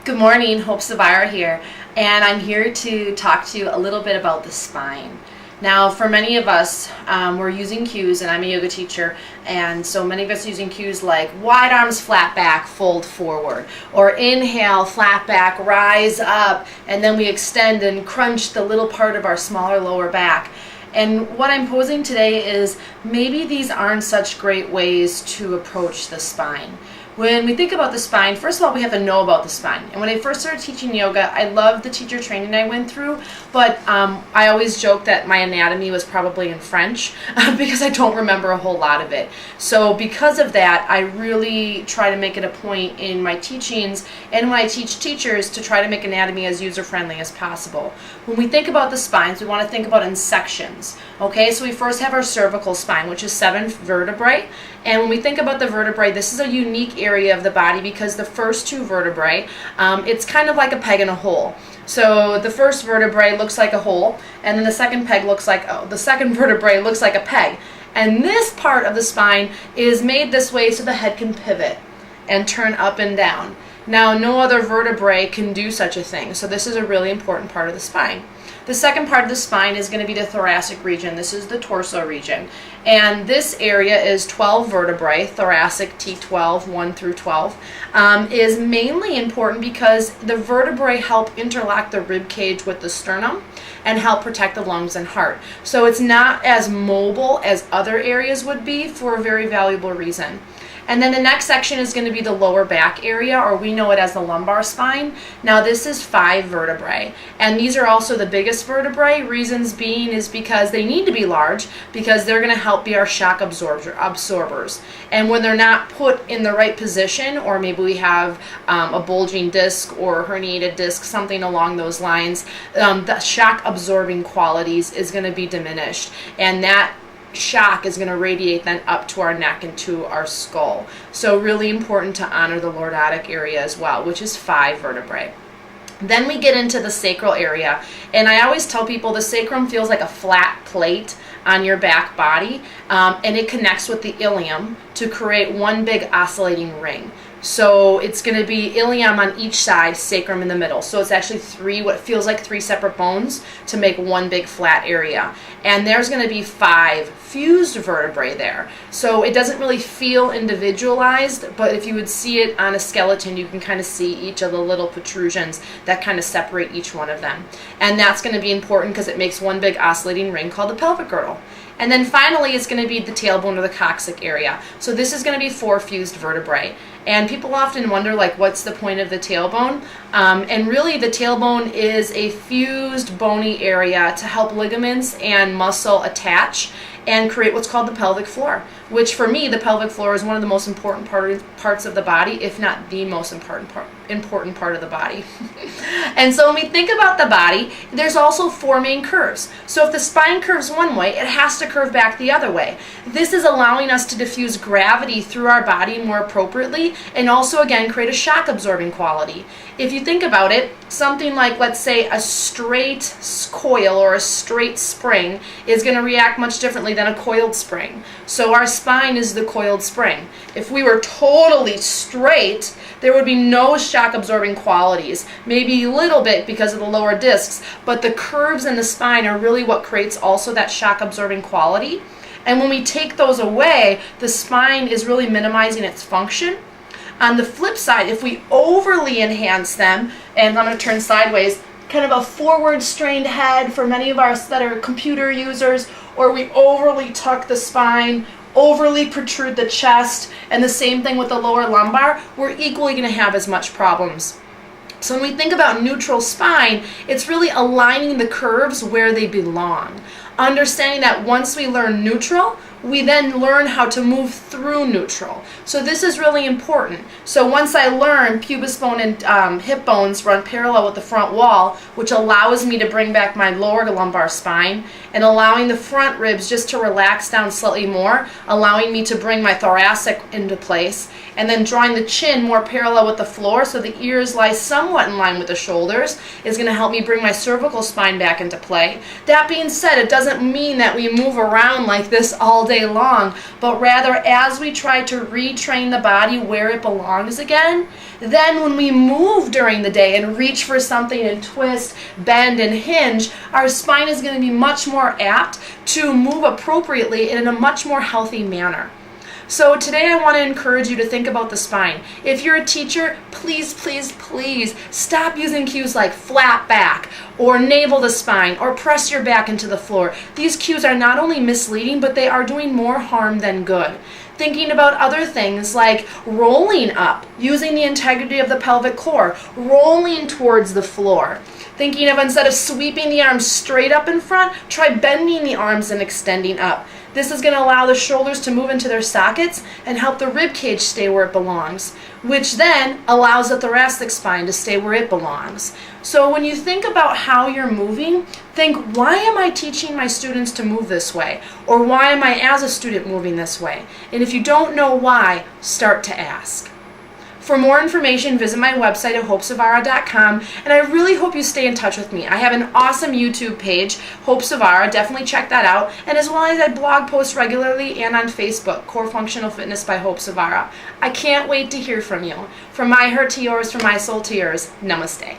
Good morning, Hope Zvara here, and I'm here to talk to you a little bit about the spine. Now, for many of us, we're using cues, and I'm a yoga teacher, and so many of us using cues like wide arms, flat back, fold forward, or inhale, flat back, rise up, and then we extend and crunch the little part of our smaller lower back. And what I'm posing today is maybe these aren't such great ways to approach the spine. When we think about the spine, first of all, we have to know about the spine. And when I first started teaching yoga, I loved the teacher training I went through, but I always joke that my anatomy was probably in French because I don't remember a whole lot of it. So because of that, I really try to make it a point in my teachings and when I teach teachers to try to make anatomy as user-friendly as possible. When we think about the spines, we want to think about in sections. Okay, so we first have our cervical spine, which is 7 vertebrae. And when we think about the vertebrae, this is a unique area of the body because the first 2 vertebrae, it's kind of like a peg in a hole. So the first vertebrae looks like a hole, and then the second vertebrae looks like a peg. And this part of the spine is made this way so the head can pivot and turn up and down. Now, no other vertebrae can do such a thing, so this is a really important part of the spine. The second part of the spine is going to be the thoracic region. This is the torso region. And this area is 12 vertebrae, thoracic T12, 1 through 12, is mainly important because the vertebrae help interlock the rib cage with the sternum and help protect the lungs and heart. So it's not as mobile as other areas would be for a very valuable reason. And then the next section is going to be the lower back area, or we know it as the lumbar spine. Now this is 5 vertebrae, and these are also the biggest vertebrae. Reasons being is because they need to be large because they're going to help be our shock absorbers. And when they're not put in the right position, or maybe we have a bulging disc or a herniated disc, something along those lines, the shock absorbing qualities is going to be diminished, and that shock is going to radiate then up to our neck and to our skull. So really important to honor the lordotic area as well, which is 5 vertebrae. Then we get into the sacral area, and I always tell people the sacrum feels like a flat plate on your back body, and it connects with the ilium to create one big oscillating ring. So it's going to be ilium on each side, sacrum in the middle. So it's actually what feels like 3 separate bones to make one big flat area. And there's going to be 5 fused vertebrae there. So it doesn't really feel individualized, but if you would see it on a skeleton, you can kind of see each of the little protrusions that kind of separate each one of them. And that's going to be important because it makes one big oscillating ring called the pelvic girdle. And then finally, it's going to be the tailbone or the coccyx area. So this is going to be 4 fused vertebrae. And people often wonder, like, what's the point of the tailbone? And really, the tailbone is a fused bony area to help ligaments and muscle attach and create what's called the pelvic floor, which for me, the pelvic floor is one of the most important parts of the body, if not the most important part of the body. And so when we think about the body, there's also 4 main curves. So if the spine curves one way, it has to curve back the other way. This is allowing us to diffuse gravity through our body more appropriately and also, again, create a shock absorbing quality. If you think about it, something like, let's say, a straight coil or a straight spring is going to react much differently than a coiled spring. So our spine is the coiled spring. If we were totally straight, there would be no shock absorbing qualities, maybe a little bit because of the lower discs, but the curves in the spine are really what creates also that shock absorbing quality. And when we take those away, the spine is really minimizing its function. On the flip side, if we overly enhance them, and I'm going to turn sideways, kind of a forward strained head for many of us that are computer users, or we overly tuck the spine, overly protrude the chest, and the same thing with the lower lumbar, we're equally going to have as much problems. So when we think about neutral spine, it's really aligning the curves where they belong. Understanding that once we learn neutral, we then learn how to move through neutral. So this is really important. So once I learn pubis bone and hip bones run parallel with the front wall, which allows me to bring back my lower lumbar spine and allowing the front ribs just to relax down slightly more, allowing me to bring my thoracic into place, and then drawing the chin more parallel with the floor so the ears lie somewhat in line with the shoulders is going to help me bring my cervical spine back into play. That being said, it doesn't mean that we move around like this all day long, but rather as as we try to retrain the body where it belongs again, then when we move during the day and reach for something and twist, bend, and hinge, our spine is going to be much more apt to move appropriately and in a much more healthy manner. So today I want to encourage you to think about the spine. If you're a teacher, please, please, please stop using cues like flat back or navel the spine or press your back into the floor. These cues are not only misleading, but they are doing more harm than good. Thinking about other things like rolling up, using the integrity of the pelvic core, rolling towards the floor. Thinking of, instead of sweeping the arms straight up in front, try bending the arms and extending up. This is going to allow the shoulders to move into their sockets and help the rib cage stay where it belongs, which then allows the thoracic spine to stay where it belongs. So when you think about how you're moving, think, why am I teaching my students to move this way? Or why am I as a student moving this way? And if you don't know why, start to ask. For more information, visit my website at hopezvara.com, and I really hope you stay in touch with me. I have an awesome YouTube page, Hope Zvara. Definitely check that out. And as well as I blog post regularly and on Facebook, Core Functional Fitness by Hope Zvara. I can't wait to hear from you. From my heart to yours, from my soul to yours, namaste.